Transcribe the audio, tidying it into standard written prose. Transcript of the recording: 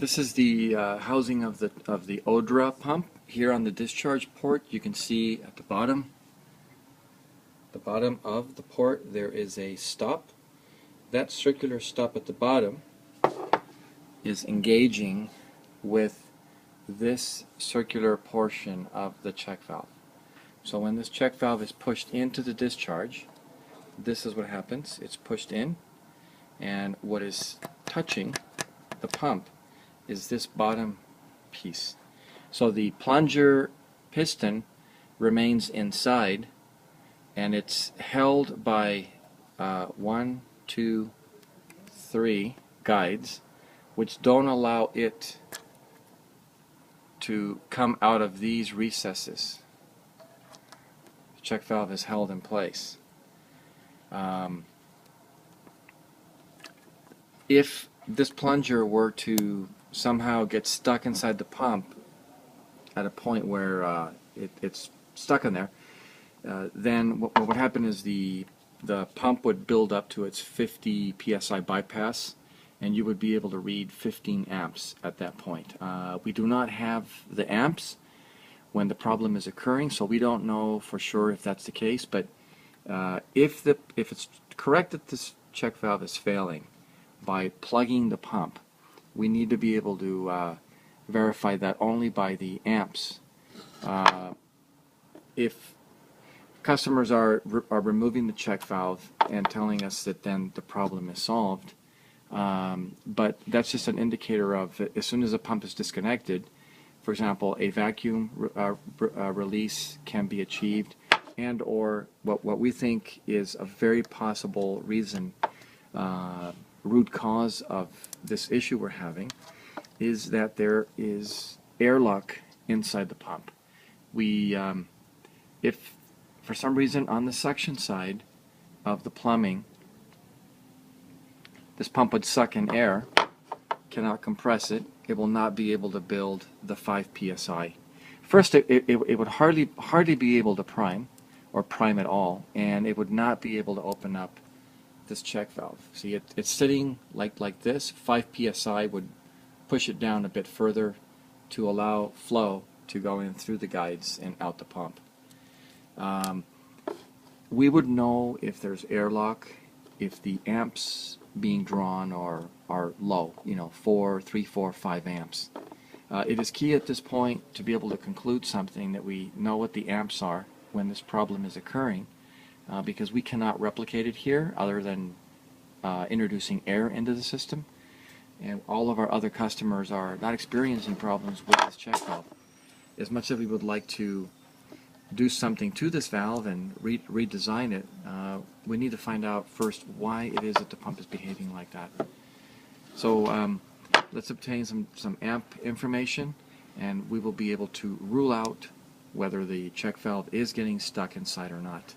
This is the housing of the ODRA pump here on the discharge port. You can see at the bottom of the port there is a stop. That circular stop at the bottom is engaging with this circular portion of the check valve. So when this check valve is pushed into the discharge, this is what happens. It's pushed in, and what is touching the pump is this bottom piece. So the plunger piston remains inside, and it's held by 1, 2, 3 guides, which don't allow it to come out of these recesses. The check valve is held in place. If this plunger were to somehow get stuck inside the pump at a point where it's stuck in there, then what would happen is the pump would build up to its 50 psi bypass, and you would be able to read 15 amps at that point. We do not have the amps when the problem is occurring, so we don't know for sure if that's the case, but if it's correct that this check valve is failing, by plugging the pump, we need to be able to verify that only by the amps. If customers are removing the check valve and telling us that then the problem is solved, but that's just an indicator of as soon as the pump is disconnected, for example, a vacuum release can be achieved, and or what we think is a very possible reason, root cause of this issue we're having, is that there is airlock inside the pump. If for some reason on the suction side of the plumbing this pump would suck in air, cannot compress it, it will not be able to build the 5 psi. First, it would hardly be able to prime, or prime at all, and it would not be able to open up this check valve. See, it's sitting like this. 5 psi would push it down a bit further to allow flow to go in through the guides and out the pump. We would know if there's airlock if the amps being drawn are low, 3, 4, 5 amps. It is key at this point to be able to conclude something, that we know what the amps are when this problem is occurring, because we cannot replicate it here other than introducing air into the system, and all of our other customers are not experiencing problems with this check valve. As much as we would like to do something to this valve and redesign it, we need to find out first why it is that the pump is behaving like that. So let's obtain some amp information, and we will be able to rule out whether the check valve is getting stuck inside or not.